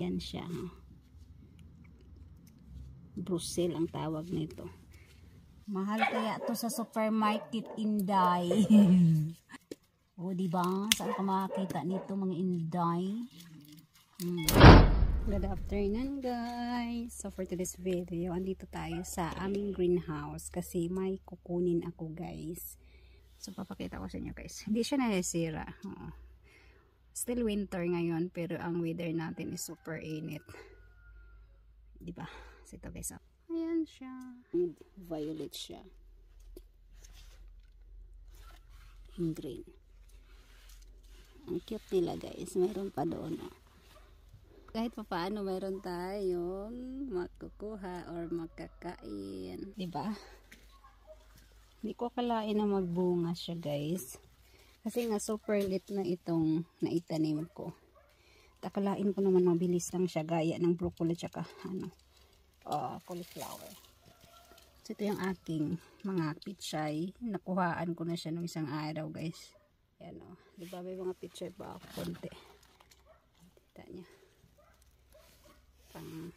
Yan siya. Brussels ang tawag nito. Mahal kaya to sa supermarket, Inday. O diba? Saan ka makakita nito mga Inday? Good afternoon guys. So for today's video, andito tayo sa aming greenhouse kasi may kukunin ako guys. So papakita ko sa inyo guys. Hindi siya nasira. Still winter ngayon pero ang weather natin is super init. Diba? So ito guys. Ayan siya. Violet siya. Yung green. Ang cute nila guys. Mayroon pa doon. Kahit pa paano mayroon tayong makukuha or makakain. Diba? Hindi ko akalain na magbunga siya guys. Kasi nga super lit na itong naitanim ko. Akalain ko naman mabilis lang siya gaya ng broccoli tsaka cauliflower. So ito yung aking mga pichay. Nakuhaan ko na siya ng isang araw guys. Ayan o. Diba may mga pichay pa ako konti. Kita niya. Pang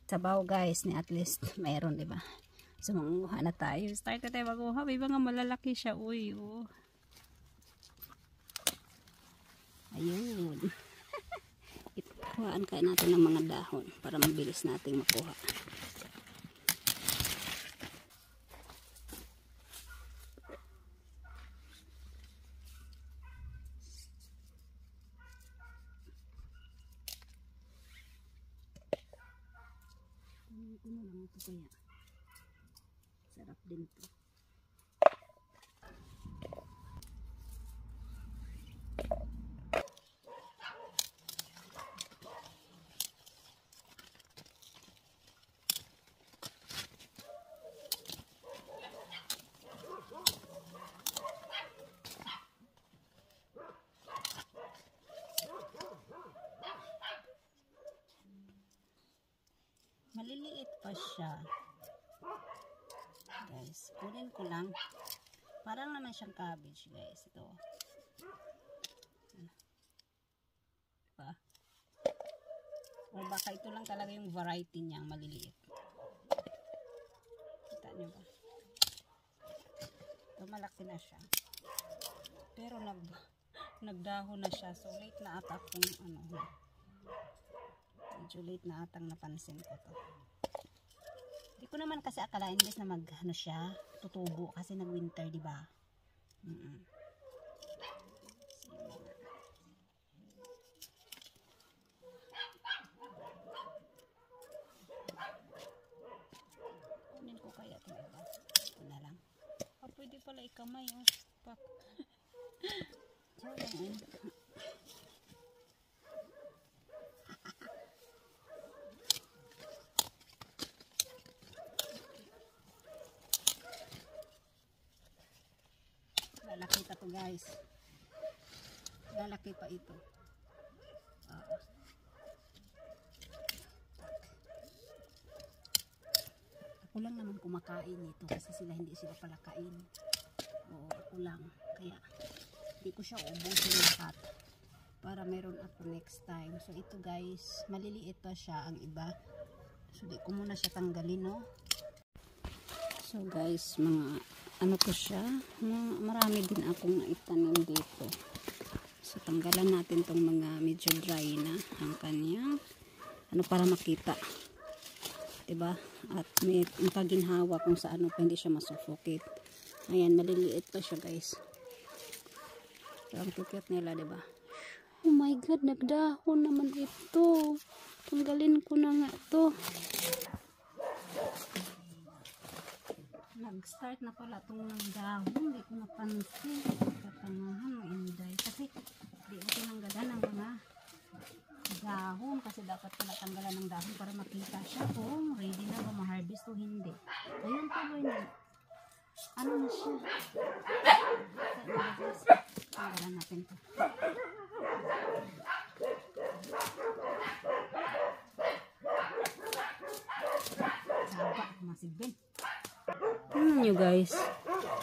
sabaw guys ni at least mayroon diba. So manguha na tayo. Start na tayo maguha. May mga malalaki siya. Uy oh. Ayun. Ikuhaan kaya natin ng mga dahon para mabilis nating makuha. Ano lang ito kaya? Sarap din ito. Maliliit pa siya. Guys, kunin ko lang. Parang naman siyang cabbage, guys. Ito. Pa. O baka ito lang talaga yung variety niya, maliliit. Kita niyo ba? Ito malaki na siya. Pero nagdahon na siya. So late na ata kung medyo late na atang napansin ko to. Hindi ko naman kasi akalain guys na siya tutubo kasi nag winter di ba? Kunin ko kaya ito iba. Ito na lang. Pwede pala ikamay oh. Pak. Lalaki pa to guys. Lalaki pa ito. Ako lang naman kumakain nito kasi hindi sila pala kain. Oo, ako lang. Kaya hindi ko siya ubusin lahat para meron ako next time. So ito guys, maliliit pa siya ang iba. So di ko muna siya tanggalin no. So guys, mga ko siya, marami din akong naitanim dito. So tanggalan natin tong mga medyo dry na ang kanya para makita, diba? At may kaginhawa kung sa pa hindi siya masuffocate. Ayan, maliliit pa siya guys. So ang cute nila, diba? Oh my god, nagdahon naman ito. Tanggalin ko na nga to. Nag-start na pala itong dahon. Hindi ko napansin. Katangahan mo Inday. Kasi hindi ko tinanggalan ng mga dahon. Kasi dapat pala tanggalan ng dahon para makita siya kung ready na ba ma-harvest o hindi. Ayun tuloy na. Ano na siya? Tanggalan natin ito. Saba, masigbin. Tingnan nyo guys,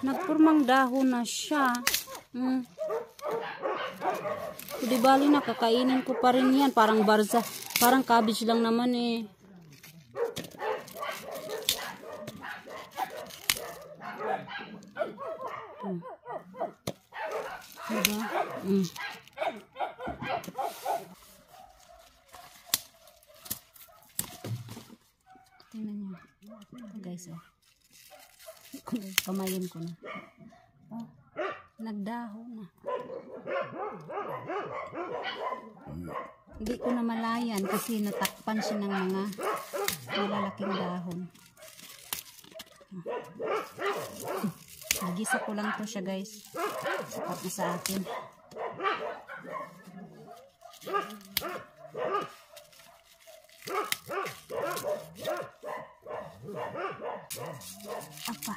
nagpurmang dahon na siya. Di bali na, kakainin ko pa rin yan. Parang barza. Parang cabbage lang naman eh. Diba? Tingnan nyo. Guys, oh. Kamayin ko na. Oh, nagdaho na. Hindi ko na malayan kasi natakpan siya ng mga malalaking dahon. Nagisa ko lang to siya, guys. Sapat na sa akin. Apa?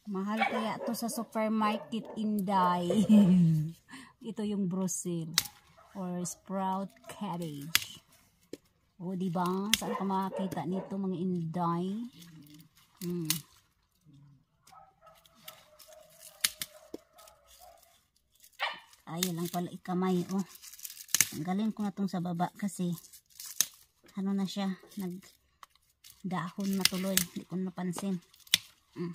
Mahal kaya to sa supermarket, Inday. Ito yung Brussels or sprout cabbage. O diba? Saan ka makakita nito, mga Inday? Ayaw lang pala ikamay, oh. Tanggalin ko na tong sa baba kasi ano na siya, nagdahon na tuloy. Hindi ko napansin. Oh.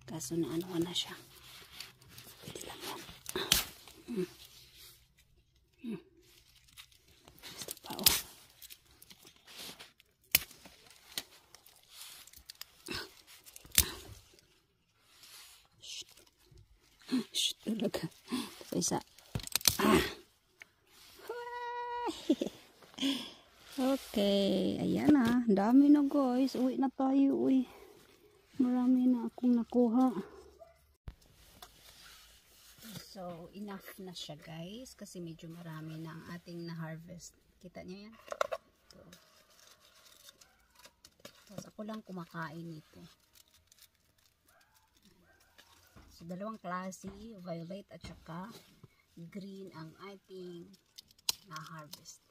Kaso na ano na siya. Pwede lang yan. Basta pa, oh. Shh, talaga. Ito isa. Okay, ayan na. Dami na, guys. Uwi na tayo, uwi. Marami na akong nakuha. So, enough na siya, guys. Kasi medyo marami na ang ating na-harvest. Kita niyo yan? Ito. Tapos ako lang kumakain nito. So, dalawang klase, violet at saka green ang ating na-harvest.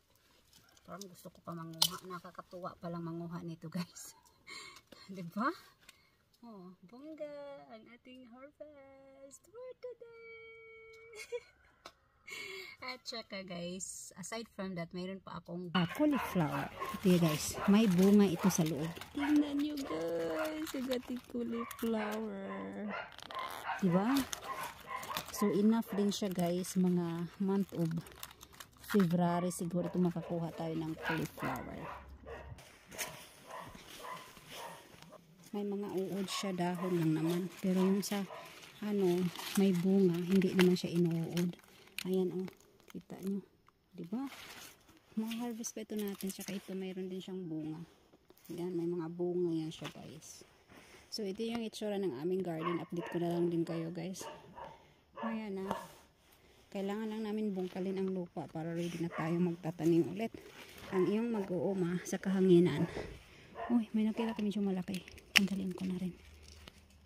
Parang gusto ko pa manguha. Nakakatuwa palang manguha nito, guys. Diba? Oh, bongga ang ating harvest for today. At saka, guys, aside from that, mayroon pa akong cauliflower. Ito, guys. May bunga ito sa loob. Tingnan nyo, guys. Yung ating cauliflower. Diba? So, enough din siya, guys. Mga month of February siguro ito makakuha tayo ng cauliflower. May mga uod siya, dahon lang naman. Pero yung sa ano, may bunga, hindi naman siya inuud. Ayan, oh. Kita nyo. Diba? Ma-harvest pa ito natin. Tsaka ito, mayroon din siyang bunga. Ayan, may mga bunga yan siya, guys. So, ito yung itsura ng aming garden. Update ko na lang din kayo, guys. Ayan, ah. Kailangan lang namin bungkalin ang lupa para ready na tayo magtatanim ulit. Ang iyong mag-uuma sa kahanginan. Uy, may nakita kami medyo malaki. Tanggalin ko na rin.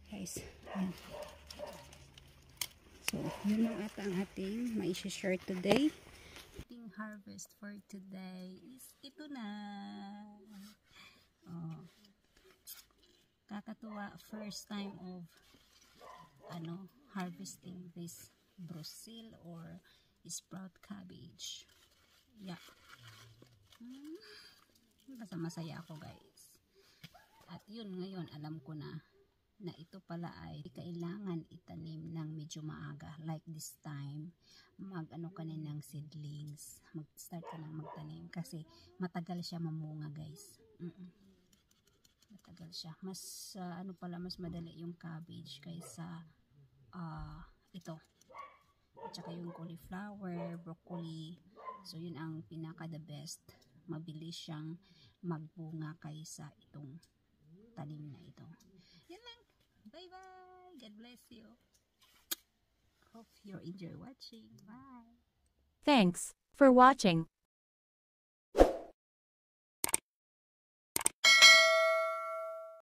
Guys, ayan. So, yun lang ata ang ating mai-share today. Ating harvest for today is ito na. Oh. Kakatuwa, first time of harvesting this Brussels or sprout cabbage. Yeah. Basta masaya ako, guys. At yun, ngayon alam ko na ito pala ay kailangan itanim ng medyo maaga. Like this time, mag-ano ka na ng seedlings. Mag-start ka na magtanim kasi matagal siya mamunga, guys. Matagal siya. Mas mas madali yung cabbage kaysa ito. At saka yung cauliflower, broccoli. So, yun ang pinaka the best. Mabilis siyang magbunga kaysa itong tanim na ito. Yan lang. Bye-bye. God bless you. Hope you enjoy watching. Bye. Thanks for watching.